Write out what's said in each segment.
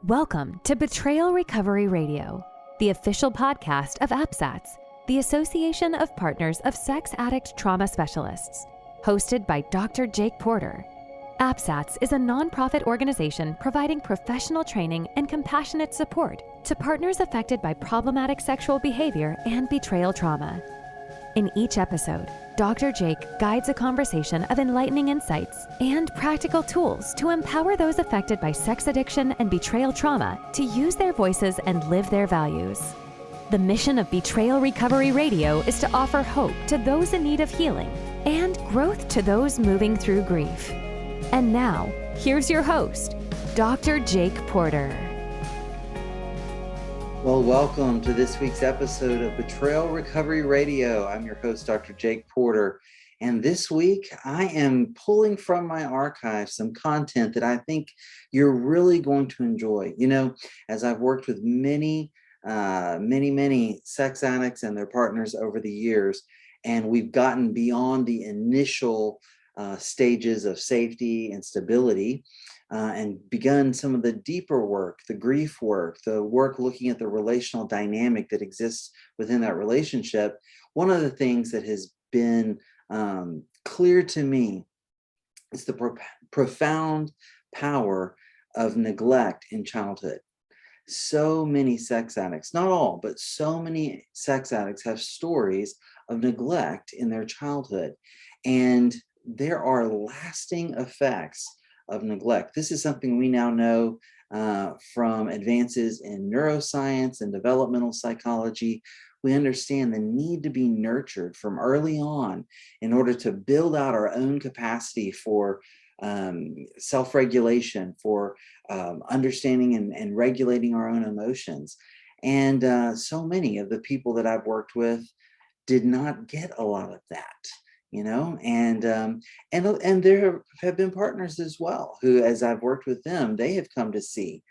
Welcome to Betrayal Recovery Radio, the official podcast of APSATS, the Association of Partners of Sex Addict Trauma Specialists, hosted by Dr. Jake Porter. APSATS is a nonprofit organization providing professional training and compassionate support to partners affected by problematic sexual behavior and betrayal trauma. In each episode, Dr. Jake guides a conversation of enlightening insights and practical tools to empower those affected by sex addiction and betrayal trauma to use their voices and live their values. The mission of Betrayal Recovery Radio is to offer hope to those in need of healing and growth to those moving through grief. And now, here's your host, Dr. Jake Porter. Well, welcome to this week's episode of Betrayal Recovery Radio. I'm your host, Dr. Jake Porter. And this week, I am pulling from my archive some content that I think you're really going to enjoy. You know, as I've worked with many sex addicts and their partners over the years, and we've gotten beyond the initial stages of safety and stability, and begun some of the deeper work, the grief work, the work looking at the relational dynamic that exists within that relationship. One of the things that has been clear to me is the profound power of neglect in childhood. So many sex addicts, not all, but so many sex addicts have stories of neglect in their childhood. And there are lasting effects of neglect. This is something we now know from advances in neuroscience and developmental psychology. We understand the need to be nurtured from early on in order to build out our own capacity for self-regulation, for understanding and regulating our own emotions. And so many of the people that I've worked with did not get a lot of that. You know, and there have been partners as well who, as I've worked with them, they have come to see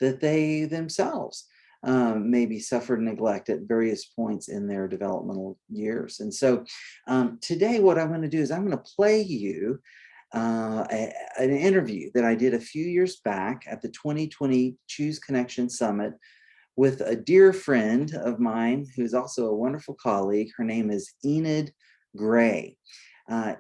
that they themselves maybe suffered neglect at various points in their developmental years. And so today, what I'm going to do is I'm going to play you an interview that I did a few years back at the 2020 Choose Connection Summit with a dear friend of mine who's also a wonderful colleague. Her name is Enod Gray.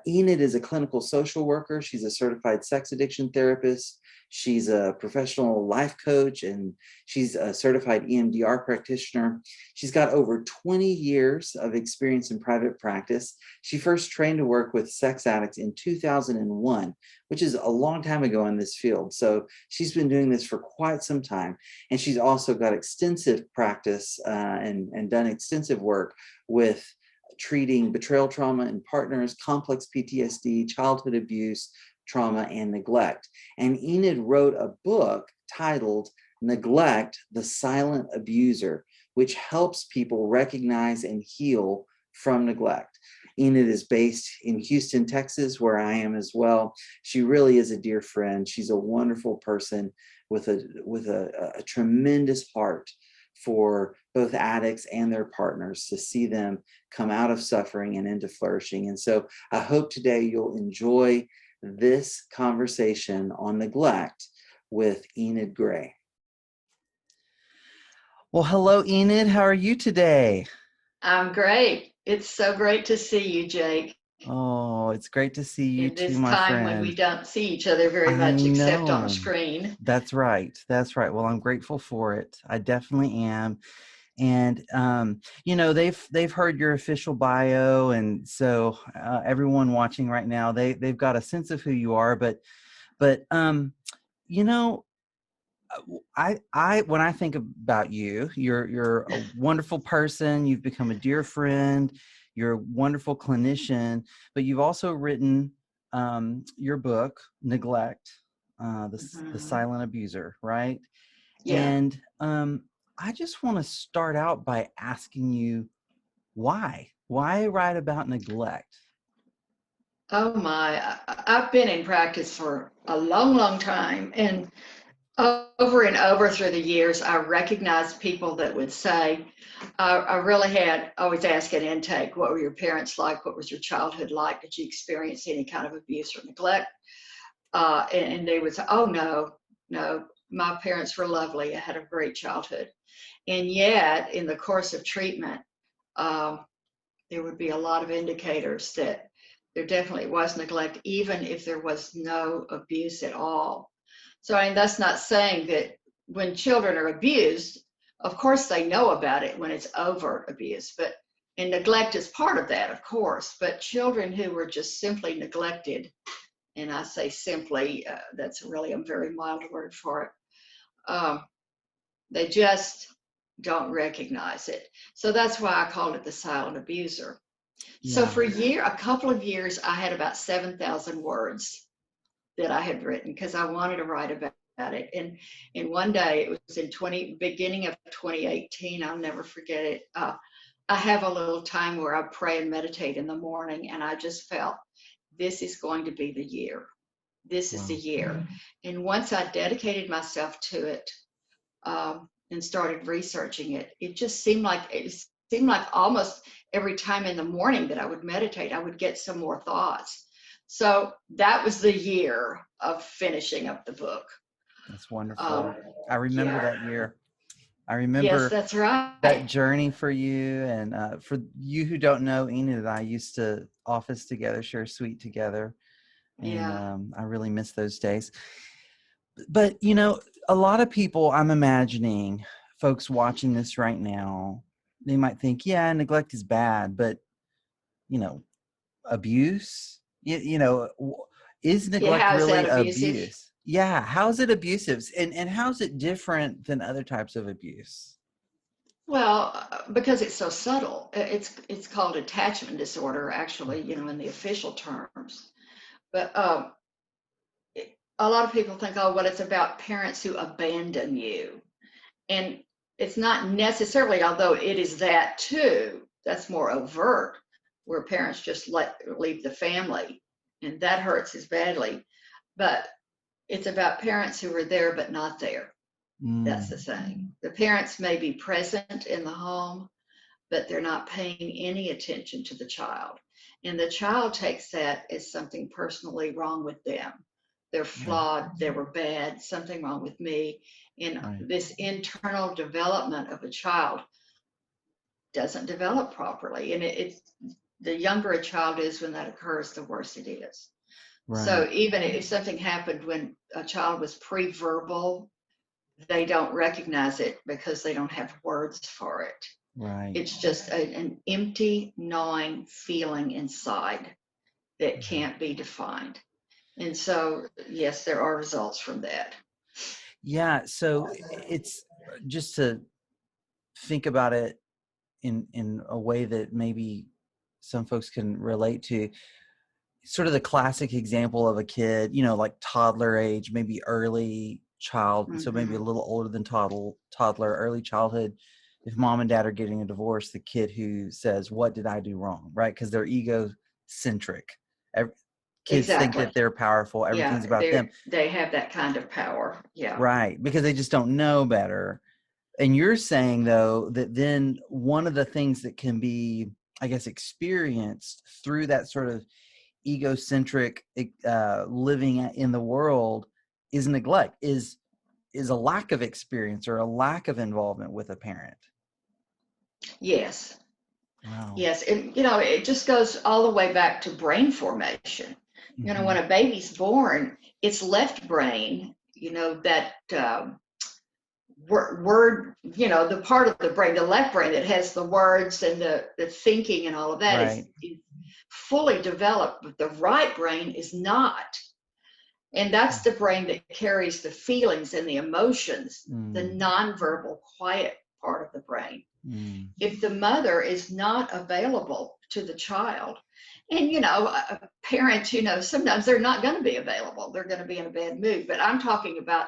Enid is a clinical social worker. She's a certified sex addiction therapist. She's a professional life coach, and she's a certified EMDR practitioner. She's got over 20 years of experience in private practice. She first trained to work with sex addicts in 2001, which is a long time ago in this field. So she's been doing this for quite some time. And she's also got extensive practice and done extensive work with treating betrayal trauma in partners, complex PTSD, childhood abuse, trauma, and neglect. And Enid wrote a book titled Neglect, the Silent Abuser, which helps people recognize and heal from neglect. Enid is based in Houston, Texas, where I am as well. She really is a dear friend. She's a wonderful person with a tremendous heart for both addicts and their partners, to see them come out of suffering and into flourishing. And so I hope today you'll enjoy this conversation on neglect with Enid Gray. Well, hello, Enid. How are you today? I'm great. It's so great to see you, Jake. Oh, it's great to see you too, my friend. In this time when we don't see each other very much except on a screen. That's right. That's right. Well, I'm grateful for it. I definitely am. And, you know, they've heard your official bio. And so everyone watching right now, they've got a sense of who you are. But you know, when I think about you, you're a wonderful person. You've become a dear friend. You're a wonderful clinician, but you've also written your book, Neglect, the Silent Abuser, right? Yeah. And I just want to start out by asking you, why write about neglect? Oh my, I've been in practice for a long, long time. And over and over through the years, I recognized people that would say, I really had always asked at intake, what were your parents like? What was your childhood like? Did you experience any kind of abuse or neglect? And they would say, oh, no, My parents were lovely. I had a great childhood. And yet, in the course of treatment, there would be a lot of indicators that there definitely was neglect, even if there was no abuse at all. So, I mean, that's not saying that when children are abused, of course they know about it when it's overt abuse, and neglect is part of that, of course, but children who were just simply neglected, and I say simply, that's really a very mild word for it, they just don't recognize it. So that's why I called it the silent abuser. So for a couple of years, I had about 7,000 words that I had written because I wanted to write about it. And one day, it was in beginning of 2018, I'll never forget it. I have a little time where I pray and meditate in the morning, and I just felt this is going to be the year. This is the year. And once I dedicated myself to it, and started researching it, it seemed like almost every time in the morning that I would meditate, I would get some more thoughts. So that was the year of finishing up the book. That's wonderful. I remember that year. I remember yes, that's right. that journey for you. And for you who don't know, Enid and I used to office together, share a suite together. And I really miss those days. But, a lot of people, I'm imagining, folks watching this right now, they might think, yeah, neglect is bad, but, abuse, is neglect how is really that abusive? abuse? Yeah. How's it abusive? And how's it different than other types of abuse? Well, because it's so subtle. It's called attachment disorder, actually, in the official terms. But a lot of people think, oh, well, it's about parents who abandon you. And it's not necessarily, although it is that too, that's more overt, where parents just leave the family, and that hurts as badly. But it's about parents who are there but not there. That's the thing. The parents may be present in the home, but they're not paying any attention to the child. And the child takes that as something personally wrong with them. They're flawed, they were bad, something wrong with me. And this internal development of a child doesn't develop properly. And it's the younger a child is when that occurs, the worse it is. Right. So even if something happened when a child was pre-verbal, they don't recognize it because they don't have words for it. Right. It's just an empty, gnawing feeling inside that can't be defined. And so, yes, there are results from that. Yeah. So it's just to think about it in a way that maybe some folks can relate to. Sort of the classic example of a kid, like toddler age, maybe early child. So maybe a little older than toddler, early childhood. If mom and dad are getting a divorce, the kid who says, what did I do wrong? Right. Because they're egocentric. Kids think that they're powerful. Everything's about them. They have that kind of power. Yeah. Right. Because they just don't know better. And you're saying, though, that then one of the things that can be, I guess, experienced through that sort of egocentric living in the world is neglect, is a lack of experience or a lack of involvement with a parent. Yes. Wow. Yes. And, it just goes all the way back to brain formation. When a baby's born, its left brain, that word, the part of the brain, the left brain that has the words and the thinking and all of that is fully developed, but the right brain is not. And that's the brain that carries the feelings and the emotions, the nonverbal, quiet part of the brain. If the mother is not available to the child, and a parent, sometimes they're not going to be available, they're going to be in a bad mood, but I'm talking about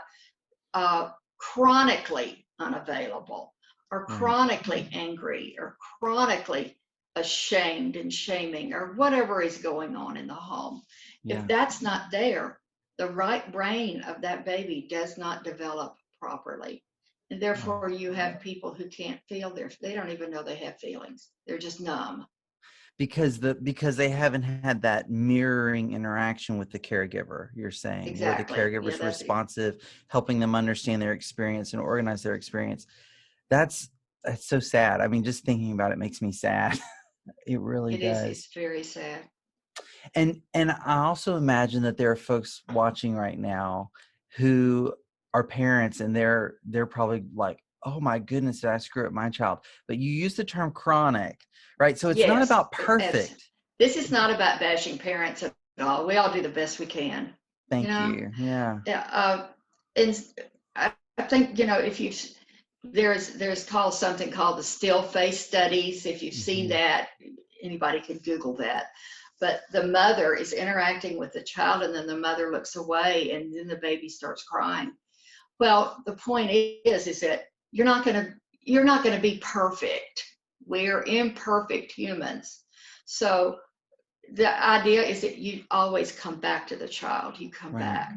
chronically unavailable, or chronically angry, or chronically ashamed and shaming, or whatever is going on in the home. If that's not there, the right brain of that baby does not develop properly. And therefore you have people who can't feel they don't even know they have feelings. They're just numb. because they haven't had that mirroring interaction with the caregiver, you're saying, where the Exactly. Yeah, caregiver's responsive, helping them understand their experience and organize their experience. That's so sad. I mean, just thinking about it makes me sad. It really it is. does. It's very sad. And I also imagine that there are folks watching right now who are parents, and they're probably like, oh my goodness, did I screw up my child? But you use the term chronic, right? So it's not Yes. about perfect. This is not about bashing parents at all. We all do the best we can. Thank You know? you. Yeah. Yeah. And I think, if you there's called something called the still face studies. If you've seen that, anybody can Google that. But the mother is interacting with the child, and then the mother looks away, and then the baby starts crying. Well, the point is that you're not going to be perfect. We're imperfect humans. So the idea is that you always come back to the child. You come back.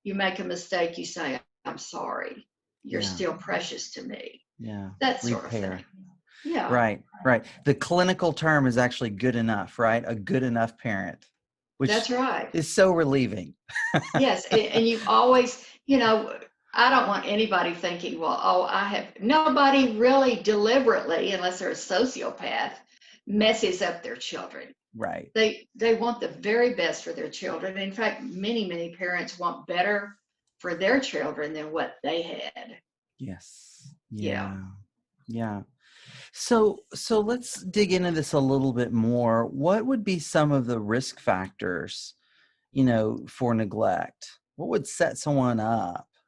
You make a mistake, you say, I'm sorry. You're still precious to me. Yeah. That sort of thing. Yeah. Right. The clinical term is actually good enough, right? A good enough parent, which That's right. is so relieving. Yes. And you always, I don't want anybody thinking, well, nobody really deliberately, unless they're a sociopath, messes up their children. Right. They want the very best for their children. In fact, many parents want better for their children than what they had. Yes. Yeah. So let's dig into this a little bit more. What would be some of the risk factors, for neglect? What would set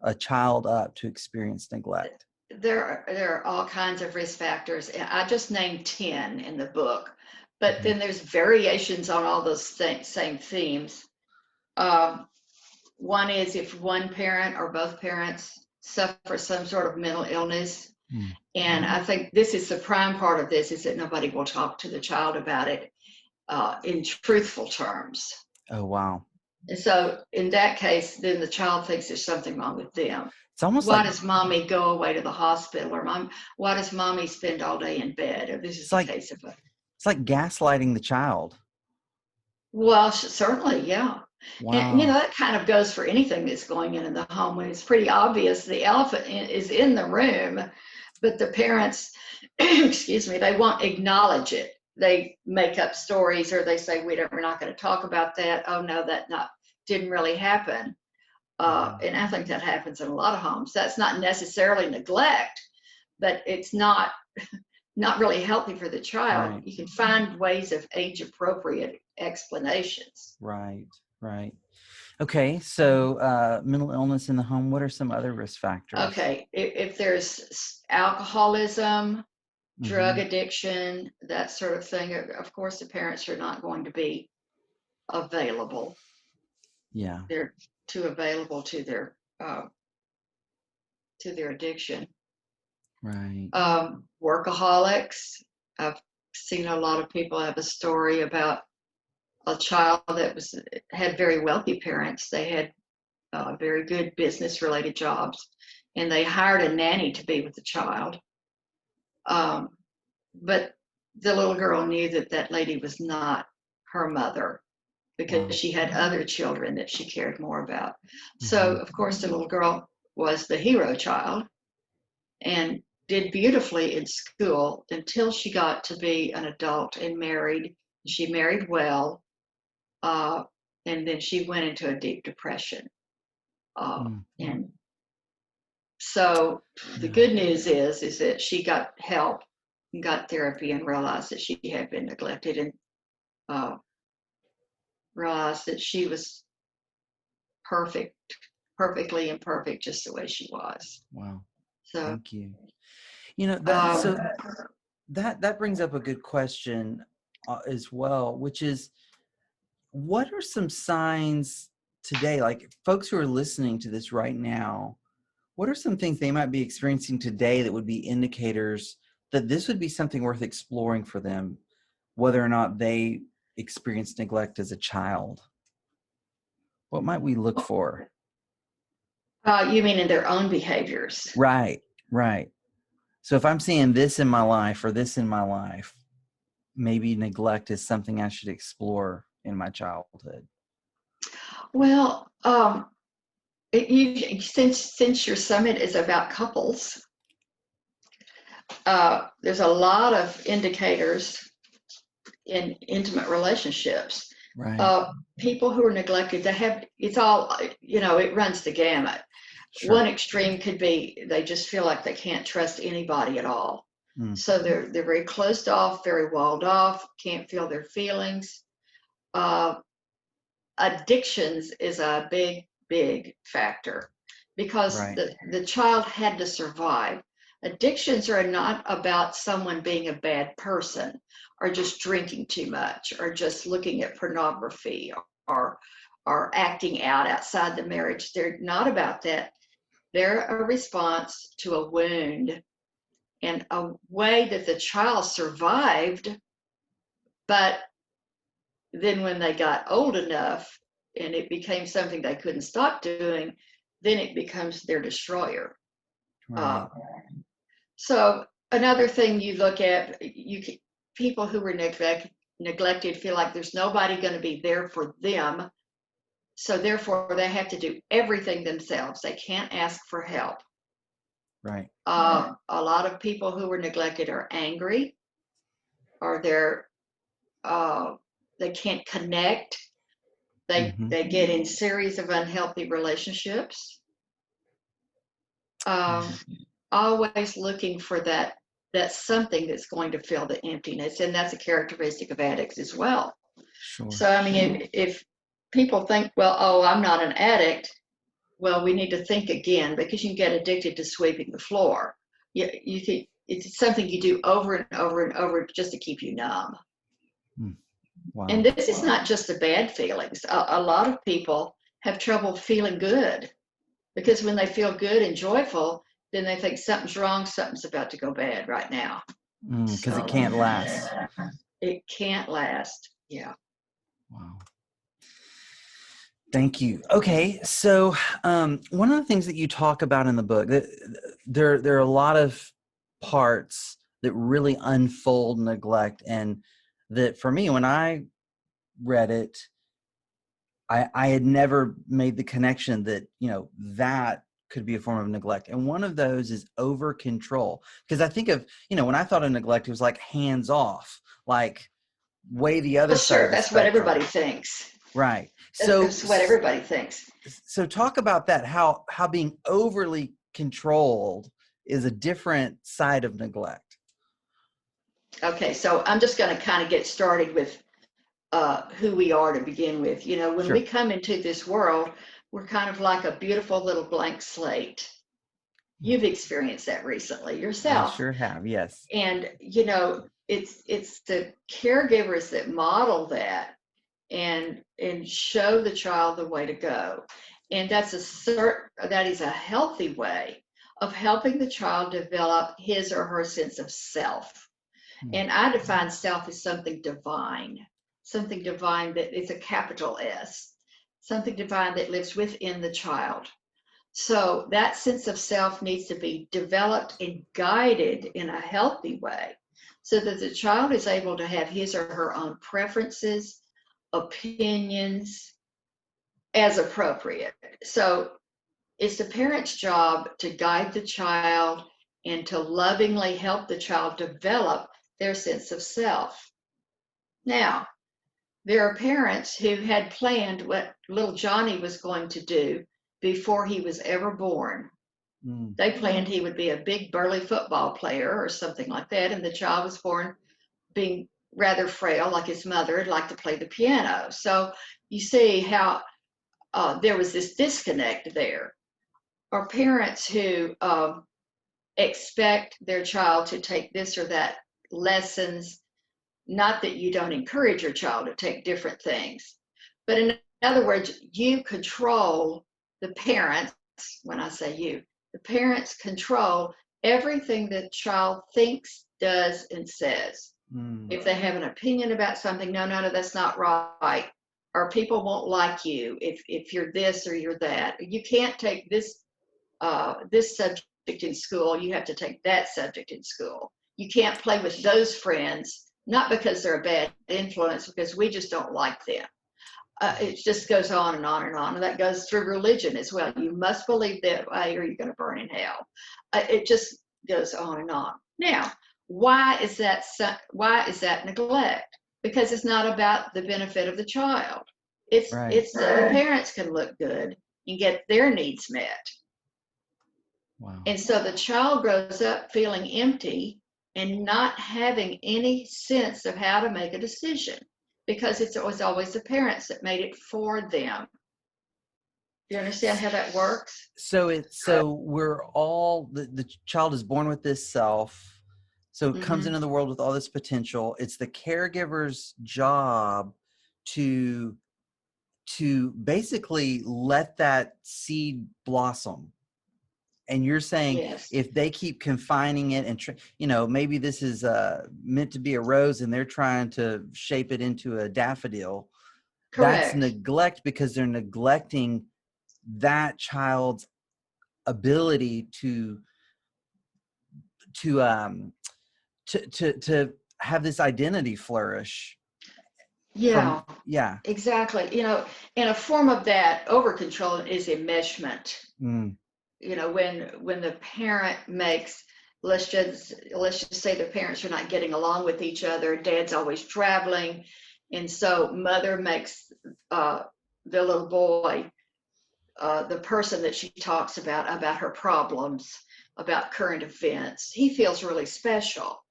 a child up to experience neglect? There are all kinds of risk factors. I just named 10 in the book, but then there's variations on all those same themes. One is if one parent or both parents suffer some sort of mental illness. And I think this is the prime part of this, is that nobody will talk to the child about it in truthful terms. Oh, wow. And so in that case, then the child thinks there's something wrong with them. It's almost why does mommy go away to the hospital, or why does mommy spend all day in bed? Or this is the case of it's like gaslighting the child. Well, certainly, yeah. Wow. And that kind of goes for anything that's going in the home when it's pretty obvious the elephant is in the room, but the parents, excuse me, they won't acknowledge it. They make up stories, or they say, we're not going to talk about that. Oh no, didn't really happen. And I think that happens in a lot of homes. That's not necessarily neglect, but it's not really healthy for the child. Right. You can find ways of age-appropriate explanations. Right. Okay, so mental illness in the home, what are some other risk factors? Okay, if there's alcoholism, drug addiction, that sort of thing, of course the parents are not going to be available. Yeah. They're too available to their addiction. Right. Workaholics. I've seen a lot of people have a story about a child that had very wealthy parents. They had very good business-related jobs, and they hired a nanny to be with the child. But the little girl knew that lady was not her mother, because she had other children that she cared more about. So, of course, the little girl was the hero child and did beautifully in school until she got to be an adult and married. She married well, and then she went into a deep depression. And so the good news is that she got help and got therapy and realized that she had been neglected, and realized that she was perfectly imperfect, just the way she was. Wow. So thank you. That brings up a good question as well, which is, what are some signs today, like folks who are listening to this right now, what are some things they might be experiencing today that would be indicators that this would be something worth exploring for them, whether or not they experienced neglect as a child? What might we look for? You mean in their own behaviors? Right. So if I'm seeing this in my life or this in my life. maybe neglect is something I should explore in my childhood? Well, since your summit is about couples, there's a lot of indicators in intimate relationships. Right. People who are neglected, it's all, it runs the gamut. Sure. One extreme could be they just feel like they can't trust anybody at all. Mm. So they're very closed off, very walled off, can't feel their feelings. Addictions is a big factor because Right. the child had to survive. Addictions are not about someone being a bad person or just drinking too much or just looking at pornography or acting out outside the marriage. They're not about that. They're a response to a wound and a way that the child survived, but then when they got old enough and it became something they couldn't stop doing, then it becomes their destroyer. Right. So another thing you look at, people who were neglected feel like there's nobody going to be there for them. So therefore they have to do everything themselves. They can't ask for help. Right. A lot of people who were neglected are angry, or they can't connect. They get in series of unhealthy relationships. Always looking for that something that's going to fill the emptiness, and that's a characteristic of addicts as well. Sure. So I mean, if people think, well, oh, I'm not an addict, well, we need to think again, because you can get addicted to sweeping the floor. You think it's something you do over and over and over just to keep you numb. Wow. And this is not just the bad feelings. A lot of people have trouble feeling good, because when they feel good and joyful, then they think something's wrong, something's about to go bad right now. Because it can't last. It can't last. Yeah. Wow. Thank you. Okay, so one of the things that you talk about in the book, there are a lot of parts that really unfold neglect, and that for me, when I read it, I had never made the connection that, that could be a form of neglect. And one of those is over control. Because I think of, when I thought of neglect, it was like hands off, like way the other side Sure, of the that's spectrum. what everybody thinks. Right. So That's what everybody thinks. So talk about that, how being overly controlled is a different side of neglect. Okay, so I'm just going to kind of get started with who we are to begin with. When Sure. we come into this world, we're kind of like a beautiful little blank slate. You've experienced that recently yourself. I sure have, yes. And it's the caregivers that model that and show the child the way to go. And that is a healthy way of helping the child develop his or her sense of self. And I define self as something divine that is a capital S, something divine that lives within the child. So that sense of self needs to be developed and guided in a healthy way so that the child is able to have his or her own preferences, opinions as appropriate. So it's the parent's job to guide the child and to lovingly help the child develop their sense of self. Now, there are parents who had planned what little Johnny was going to do before he was ever born. They planned he would be a big burly football player or something like that, and the child was born being rather frail, like his mother, and liked to play the piano. So you see how there was this disconnect there. Or parents who expect their child to take this or that lessons, not that you don't encourage your child to take different things, but in other words, you control the parents. When I say you, the parents control everything the child thinks, does, and says. If they have an opinion about something, no, that's not right. Or people won't like you if you're this or you're that. You can't take this subject in school. You have to take that subject in school. You can't play with those friends not because they're a bad influence, because we just don't like them. It just goes on and on and on. And that goes through religion as well. You must believe that way or you're going to burn in hell. It just goes on and on. Now, why is that neglect? Because it's not about the benefit of the child. Right. It's that the parents can look good and get their needs met. Wow. And so the child grows up feeling empty and not having any sense of how to make a decision, because it was always the parents that made it for them. Do you understand how that works? So we're all, the child is born with this self. So it comes into the world with all this potential. It's the caregiver's job to basically let that seed blossom. And you're saying, Yes. if they keep confining it and, maybe this is meant to be a rose and they're trying to shape it into a daffodil. Correct. That's neglect, because they're neglecting that child's ability to have this identity flourish. Yeah. Yeah. Exactly. And a form of that over control is enmeshment. Mm. When the parent makes, let's just say the parents are not getting along with each other, dad's always traveling, and so mother makes the little boy the person that she talks about her problems, about current events. He feels really special.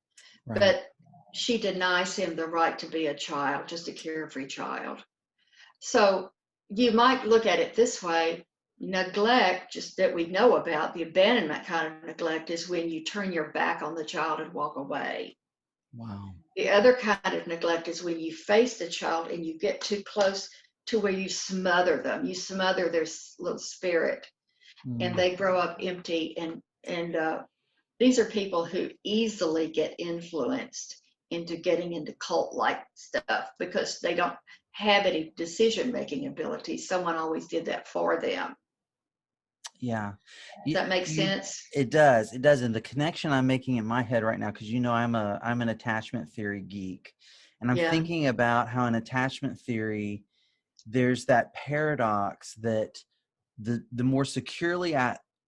Right. But she denies him the right to be a child, just a carefree child. So you might look at it this way. Neglect, just that we know about, the abandonment kind of neglect, is when you turn your back on the child and walk away. Wow. The other kind of neglect is when you face the child and you get too close to where you smother them. You smother their little spirit, and they grow up empty. And these are people who easily get influenced into getting into cult-like stuff because they don't have any decision-making ability. Someone always did that for them. Yeah. Does that make sense? It does. It does. And the connection I'm making in my head right now, because I'm an attachment theory geek, and I'm thinking about how in attachment theory, there's that paradox that the more securely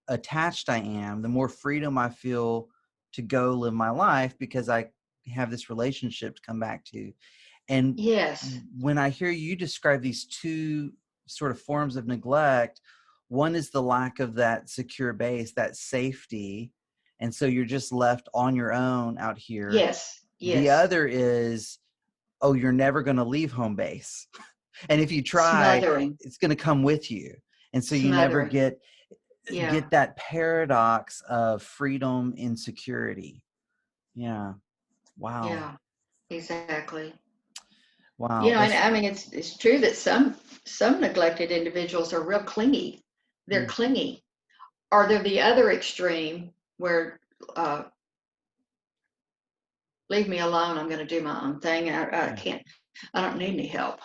attached I am, the more freedom I feel to go live my life, because I have this relationship to come back to. And yes, when I hear you describe these two sort of forms of neglect, one is the lack of that secure base, that safety. And so you're just left on your own out here. yes. The other is, oh, you're never going to leave home base. And if you try, Smothering. it's going to come with you. And so you never get that paradox of freedom in security. Yeah. Wow. Yeah, exactly. Wow. And I mean, it's true that some neglected individuals are real clingy. They're clingy. Or they're the other extreme where leave me alone, I'm going to do my own thing. I don't need any help.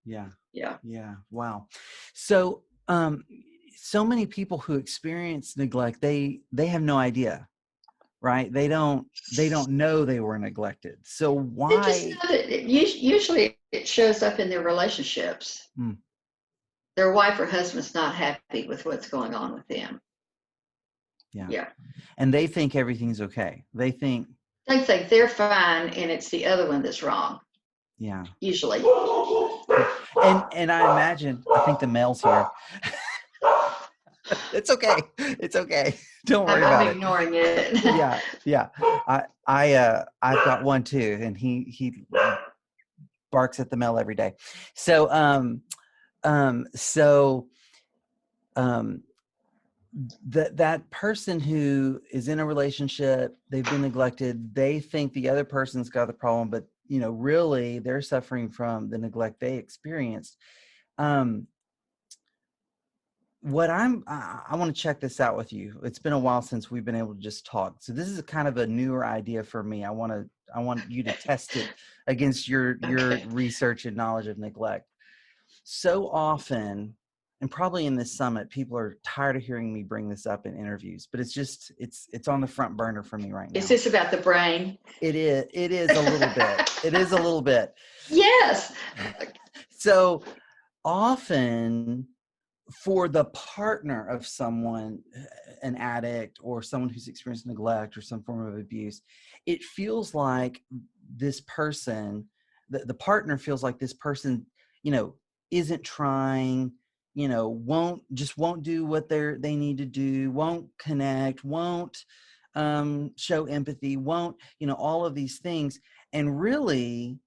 Yeah. Yeah. Yeah. Wow. So, so many people who experience neglect, they have no idea, right? They don't know they were neglected. So why? They just know that usually it shows up in their relationships. Their wife or husband's not happy with what's going on with them. Yeah. Yeah. And they think everything's okay. They think they're fine, and it's the other one that's wrong. Yeah. Usually. And I imagine, I think the mail's here. It's okay. It's okay. Don't worry about it. I'm ignoring it. Yeah. I've got one too, and he barks at the mail every day. So that person who is in a relationship, they've been neglected, they think the other person's got the problem, but really they're suffering from the neglect they experienced. I want to check this out with you. It's been a while since we've been able to just talk. So this is kind of a newer idea for me. I want you to test it against your research and knowledge of neglect. So often, and probably in this summit, people are tired of hearing me bring this up in interviews, but it's on the front burner for me right now. Is this about the brain? It is a little bit. It is a little bit. Yes. So often for the partner of someone, an addict or someone who's experienced neglect or some form of abuse, it feels like this person, the partner feels like this person, isn't trying, won't do what they need to do, won't connect, won't show empathy, won't, all of these things. And really,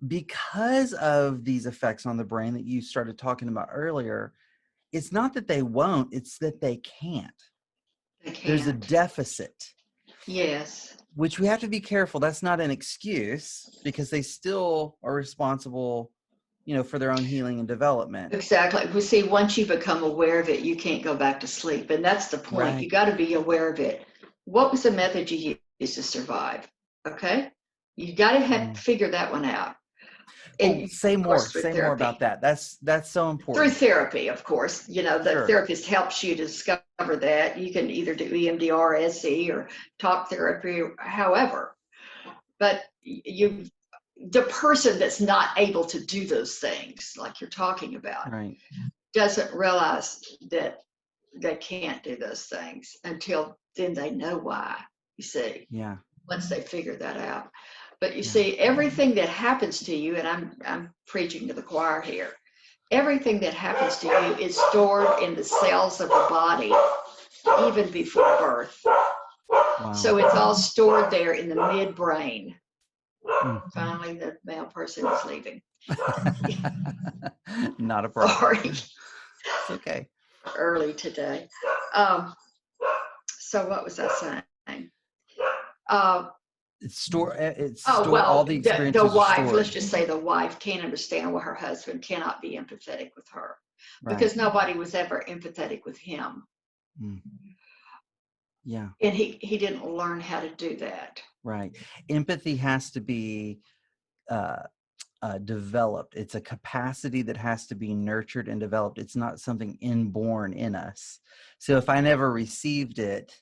because of these effects on the brain that you started talking about earlier, it's not that they won't, it's that they can't. They can't. There's a deficit. Yes. Which we have to be careful. That's not an excuse, because they still are responsible, for their own healing and development. Exactly. We see, once you become aware of it, you can't go back to sleep. And that's the point. Right. You got to be aware of it. What was the method you used to survive? Okay. You got to figure that one out. And say more therapy. About that. That's so important. Through therapy, of course. The Sure. therapist helps you to discover that. You can either do EMDR, SE, or talk therapy, or however. But the person that's not able to do those things, like you're talking about, right, doesn't realize that they can't do those things until then they know why, you see. Yeah. Once they figure that out. But you see, everything that happens to you, and I'm preaching to the choir here, everything that happens to you is stored in the cells of the body even before birth. Wow. So it's all stored there in the midbrain. Finally, the male person is leaving. Not a problem. Sorry. It's okay. Early today. So what was I saying? It's all the experiences. The wife, let's just say the wife can't understand why her husband cannot be empathetic with her, because nobody was ever empathetic with him. Yeah. And he didn't learn how to do that. Right. Empathy has to be developed. It's a capacity that has to be nurtured and developed. It's not something inborn in us. So if I never received it,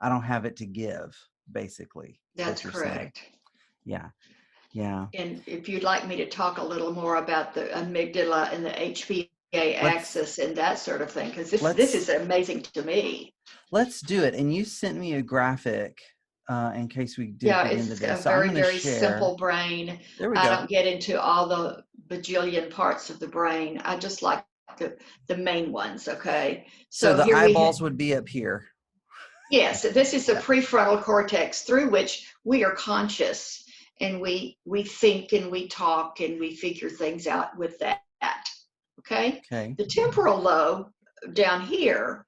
I don't have it to give, basically. That's correct. Saying. Yeah. Yeah. And if you'd like me to talk a little more about the amygdala and the HPA axis and that sort of thing, because this is amazing to me. Let's do it. And you sent me a graphic in case we did get into this. Yeah, it's a very, very simple brain. There we go. I don't get into all the bajillion parts of the brain. I just like the main ones, okay? So the eyeballs would be up here. Yes, this is the prefrontal cortex through which we are conscious, and we think and we talk and we figure things out with that, okay? The temporal lobe down here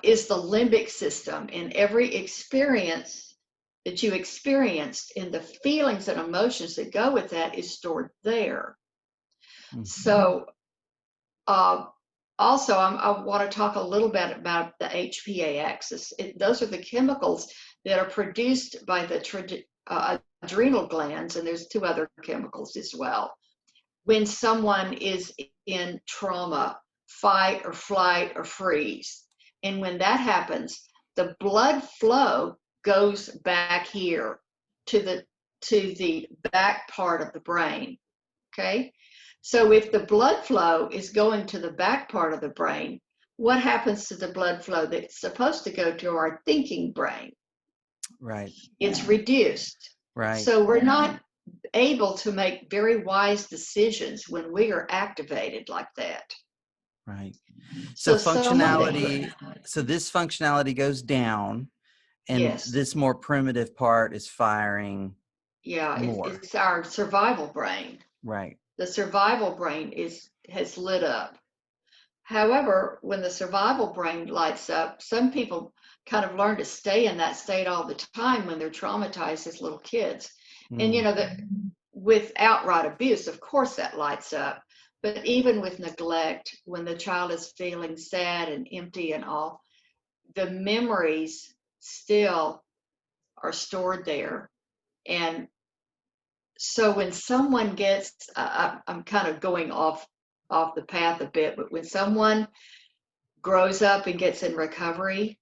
is the limbic system, and every experience that you experienced and the feelings and emotions that go with that is stored there. So also, I want to talk a little bit about the HPA axis. Those are the chemicals that are produced by the adrenal glands, and there's two other chemicals as well. When someone is in trauma, fight or flight or freeze, and when that happens, the blood flow goes back here to the back part of the brain, okay? So if the blood flow is going to the back part of the brain, what happens to the blood flow that's supposed to go to our thinking brain? Right. It's reduced. Right. So we're not able to make very wise decisions when we are activated like that. Right. So functionality, so this functionality goes down, and this more primitive part is firing. Yeah, it's our survival brain. Right. The survival brain has lit up. However, when the survival brain lights up, some people kind of learn to stay in that state all the time when they're traumatized as little kids. And that with outright abuse, of course that lights up. But even with neglect, when the child is feeling sad and empty and all, the memories still are stored there. And so when someone gets, I'm kind of going off off the path a bit, but when someone grows up and gets in recovery,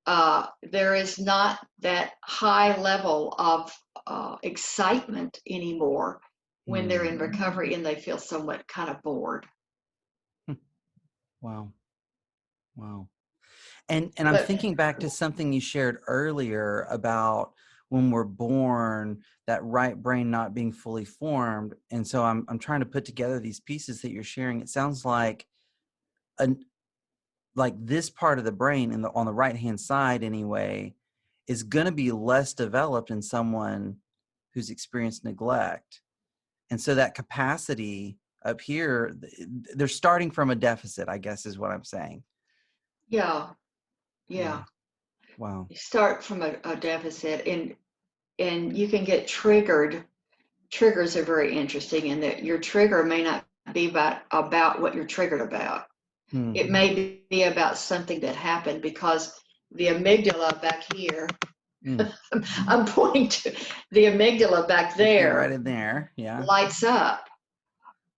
there is not that high level of excitement anymore when they're in recovery and they feel somewhat kind of bored. Wow. And I'm thinking back to something you shared earlier about when we're born, that right brain not being fully formed. And so I'm trying to put together these pieces that you're sharing. It sounds like this part of the brain on the right hand side anyway is going to be less developed in someone who's experienced neglect. And so that capacity up here, they're starting from a deficit, I guess is what I'm saying. Yeah. Wow. You start from a deficit, and you can get triggered. Triggers are very interesting in that your trigger may not be about what you're triggered about. It may be about something that happened because the amygdala back here, I'm pointing to the amygdala back there, right in there, yeah, lights up.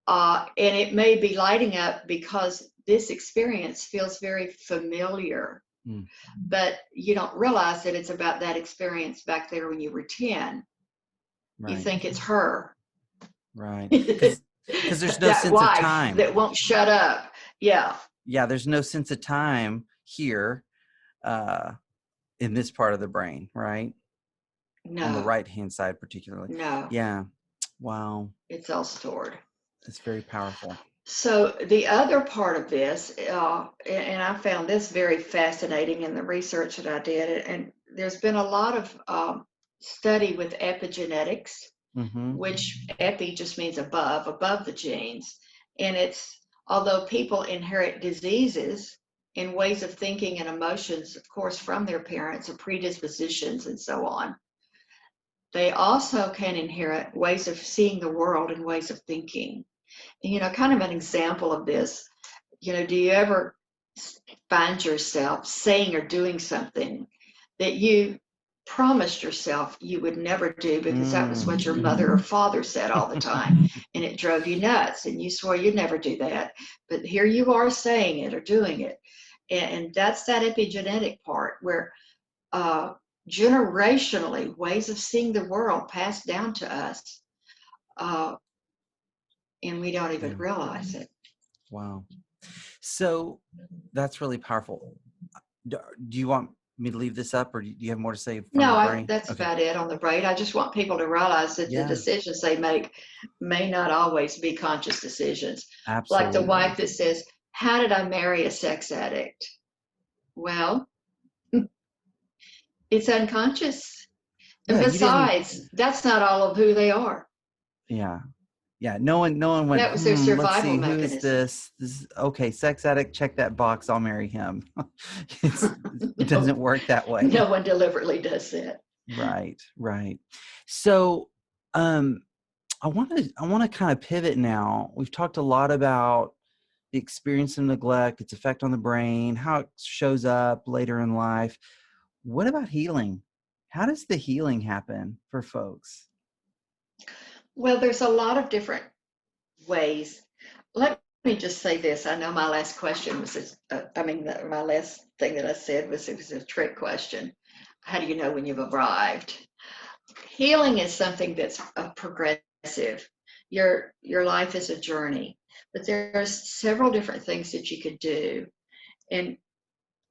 And it may be lighting up because this experience feels very familiar, but you don't realize that it's about that experience back there when you were 10. Right. You think it's her. Right. Because there's no sense of time. That won't shut up. Yeah. Yeah, there's no sense of time here in this part of the brain, right? No. On the right-hand side particularly. No. Yeah. Wow. It's all stored. It's very powerful. So the other part of this, and I found this very fascinating in the research that I did, and there's been a lot of study with epigenetics, which epi just means above the genes. And it's, although people inherit diseases and ways of thinking and emotions, of course, from their parents or predispositions and so on, they also can inherit ways of seeing the world and ways of thinking. And, kind of an example of this, do you ever find yourself saying or doing something that you promised yourself you would never do because that was what your mother or father said all the time, and it drove you nuts, and you swore you'd never do that, but here you are saying it or doing it. And that's that epigenetic part where generationally ways of seeing the world passed down to us, and we don't even realize it. Wow. So that's really powerful. Do you want me to leave this up, or do you have more to say? No, that's about it on the brain. I just want people to realize that the decisions they make may not always be conscious decisions. Absolutely. Like the wife that says, "How did I marry a sex addict?" Well, it's unconscious. And besides, that's not all of who they are. Yeah. Yeah, no one went, that was their survival let's see, mechanism. Who is this? This is, okay, sex addict, check that box, I'll marry him. It doesn't work that way. No one deliberately does that. Right. So I want to kind of pivot now. We've talked a lot about the experience of neglect, its effect on the brain, how it shows up later in life. What about healing? How does the healing happen for folks? Well, there's a lot of different ways. Let me just say this. I know my last question was, my last thing that I said was it was a trick question. How do you know when you've arrived? Healing is something that's progressive. Your life is a journey, but there's several different things that you could do. And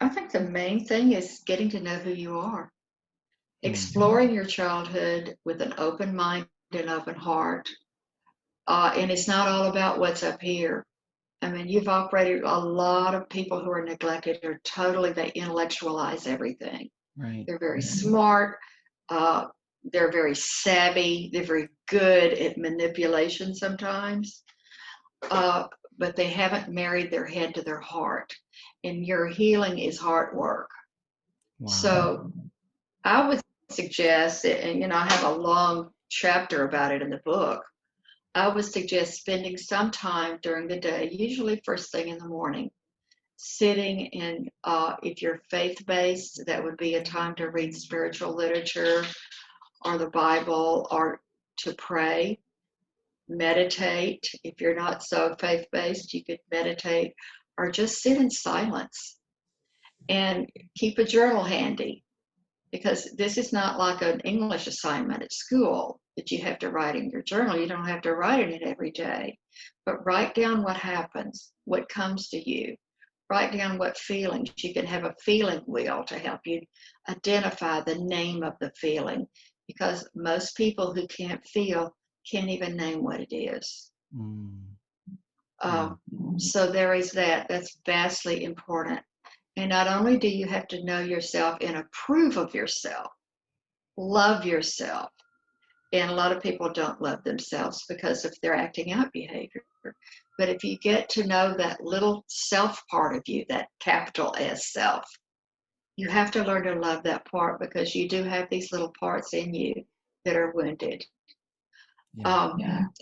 I think the main thing is getting to know who you are. Exploring your childhood with an open mind and open heart. And it's not all about what's up here. I mean, you've operated, a lot of people who are neglected are they intellectualize everything. Right. They're very smart. They're very savvy. They're very good at manipulation sometimes. But they haven't married their head to their heart. And your healing is hard work. Wow. So I would suggest, and I have a long chapter about it in the book, I would suggest spending some time during the day, usually first thing in the morning, sitting and if you're faith-based, that would be a time to read spiritual literature or the Bible or to pray. meditate. If you're not so faith-based, you could meditate or just sit in silence and keep a journal handy, because this is not like an English assignment at school that you have to write in your journal. You don't have to write in it every day, but write down what happens, what comes to you. Write down what feelings. You can have a feeling wheel to help you identify the name of the feeling, because most people who can't feel can't even name what it is. So there is that. That's vastly important. And not only do you have to know yourself and approve of yourself, love yourself. And a lot of people don't love themselves because of their acting out behavior. But if you get to know that little self part of you, that capital S self, you have to learn to love that part, because you do have these little parts in you that are wounded.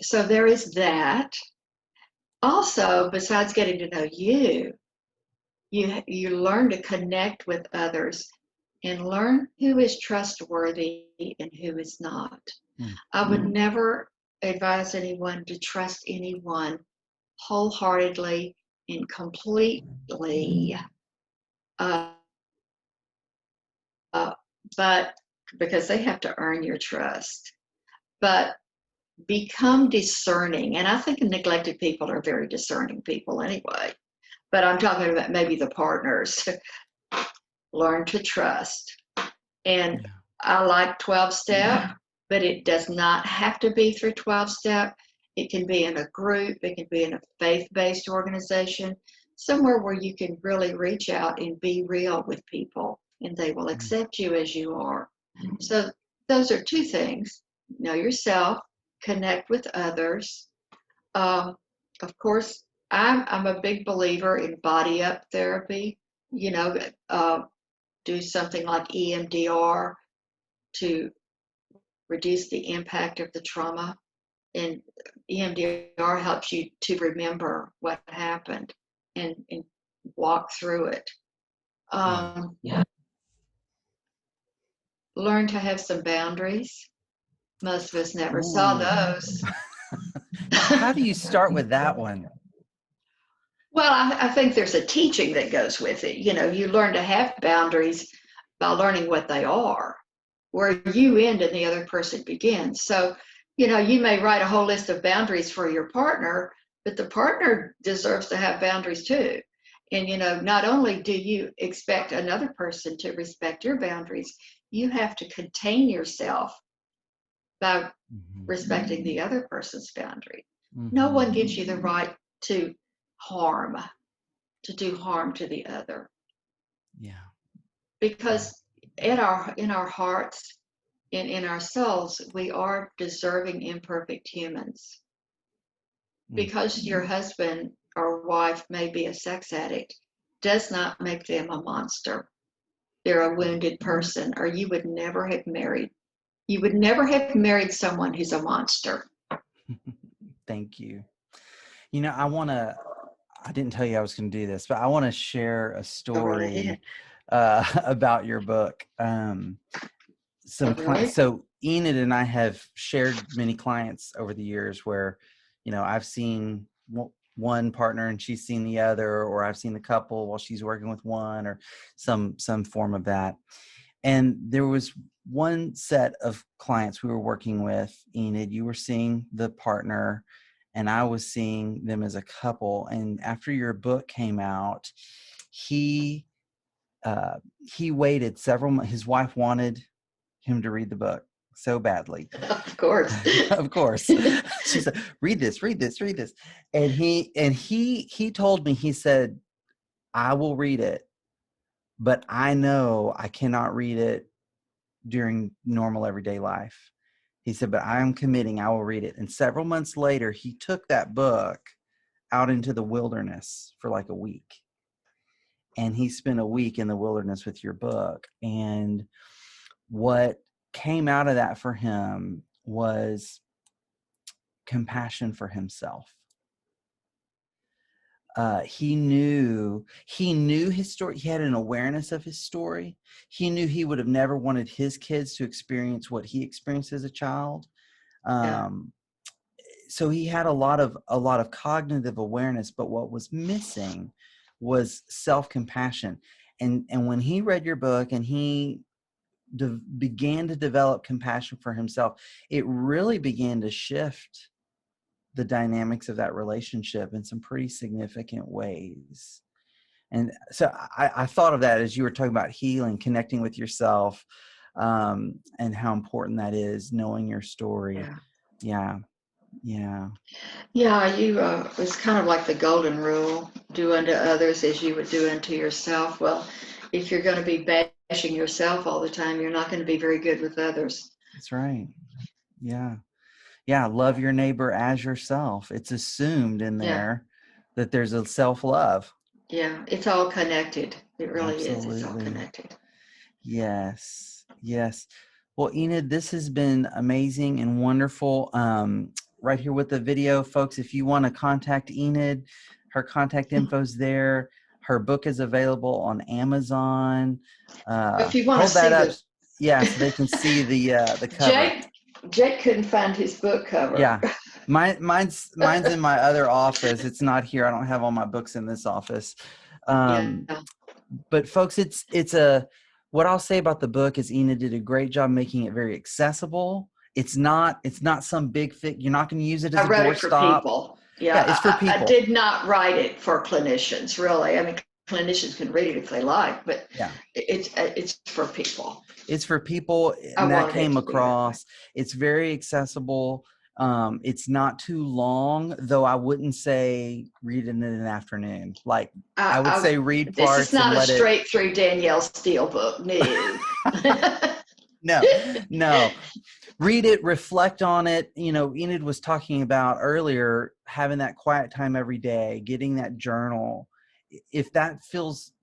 So there is that. Also, besides getting to know you, you learn to connect with others and learn who is trustworthy and who is not. I would never advise anyone to trust anyone wholeheartedly and completely, but because they have to earn your trust. But become discerning. And I think neglected people are very discerning people anyway. But I'm talking about maybe the partners. Learn to trust. And I like 12-step, but it does not have to be through 12-step. It can be in a group. It can be in a faith-based organization, somewhere where you can really reach out and be real with people, and they will accept you as you are. So those are two things. Know yourself, connect with others. Of course, I'm a big believer in body up therapy. Do something like EMDR to reduce the impact of the trauma. And EMDR helps you to remember what happened and walk through it. Learn to have some boundaries. Most of us never saw those. How do you start with that one? Well, I think there's a teaching that goes with it. You learn to have boundaries by learning what they are, where you end and the other person begins. So, you may write a whole list of boundaries for your partner, but the partner deserves to have boundaries too. And, not only do you expect another person to respect your boundaries, you have to contain yourself by respecting the other person's boundary. No one gives you the right to do harm to the other. Because in our hearts and in our souls, we are deserving, imperfect humans. Because your husband or wife may be a sex addict does not make them a monster. They're a wounded person, or you would never have married. You would never have married someone who's a monster. Thank you. I didn't tell you I was going to do this, but I want to share a story about your book. So Enid and I have shared many clients over the years where, I've seen one partner and she's seen the other, or I've seen the couple while she's working with one, or some form of that. And there was one set of clients we were working with, Enid. You were seeing the partner, and I was seeing them as a couple. And after your book came out, he waited several months. His wife wanted him to read the book so badly. Of course. Of course. She said, read this. And he told me, he said, I will read it, but I know I cannot read it during normal everyday life. He said, but I am committing, I will read it. And several months later, he took that book out into the wilderness for like a week. And he spent a week in the wilderness with your book. And what came out of that for him was compassion for himself. He knew his story. He had an awareness of his story. He knew he would have never wanted his kids to experience what he experienced as a child. so he had a lot of cognitive awareness, but what was missing was self-compassion. And when he read your book and he began to develop compassion for himself, it really began to shift the dynamics of that relationship in some pretty significant ways. And so I thought of that as you were talking about healing, connecting with yourself, and how important that is, knowing your story. Yeah. It's kind of like the golden rule: do unto others as you would do unto yourself. Well, if you're going to be bashing yourself all the time, you're not going to be very good with others. That's right. Yeah. Love your neighbor as yourself. It's assumed in there that there's a self-love. Yeah, it's all connected. It really Absolutely. is. It's all connected. Yes. Well, Enid, this has been amazing and wonderful. Right here with the video, folks, if you want to contact Enid, her contact info's there. Her book is available on Amazon. If you want to see up, so they can see the cover. Jake couldn't find his book cover. Yeah, mine's in my other office. It's not here. I don't have all my books in this office. But folks, it's what I'll say about the book is Enid did a great job making it very accessible. It's not some big thing. You're not going to use it as a doorstop. People. It's for people. I did not write it for clinicians, really. I mean, clinicians can read it if they like, but it's for people. It's for people, and that came across. It's very accessible. It's not too long, though I wouldn't say read it in an afternoon. Like I would say read parts. This is not a straight through Danielle Steele book. No. Read it, reflect on it. Enid was talking about earlier, having that quiet time every day, getting that journal. If that feels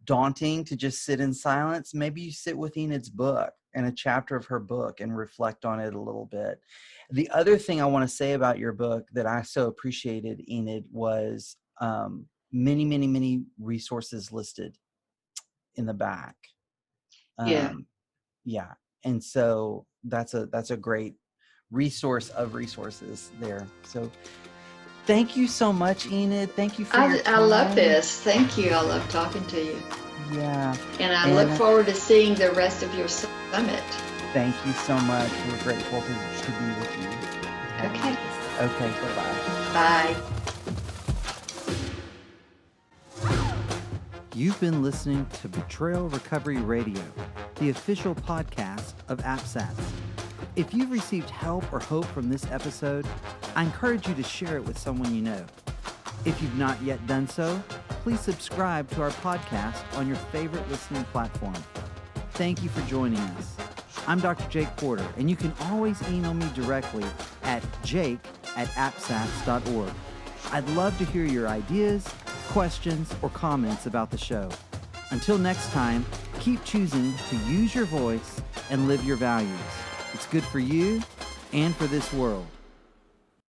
daunting to just sit in silence, maybe you sit with Enid's book and a chapter of her book and reflect on it a little bit. The other thing I want to say about your book that I so appreciated, Enid, was many, many, many resources listed in the back. And so that's a great resource of resources there. So thank you so much, Enid. Thank you for your time. I love this. Thank you. I love talking to you. Yeah. And I look forward to seeing the rest of your summit. Thank you so much. We're grateful to be with you. Okay. Bye-bye. Bye. You've been listening to Betrayal Recovery Radio, the official podcast of AppSats. If you've received help or hope from this episode, I encourage you to share it with someone you know. If you've not yet done so, please subscribe to our podcast on your favorite listening platform. Thank you for joining us. I'm Dr. Jake Porter, and you can always email me directly at jake@appsats.org. I'd love to hear your ideas, questions, or comments about the show. Until next time, keep choosing to use your voice and live your values. It's good for you and for this world.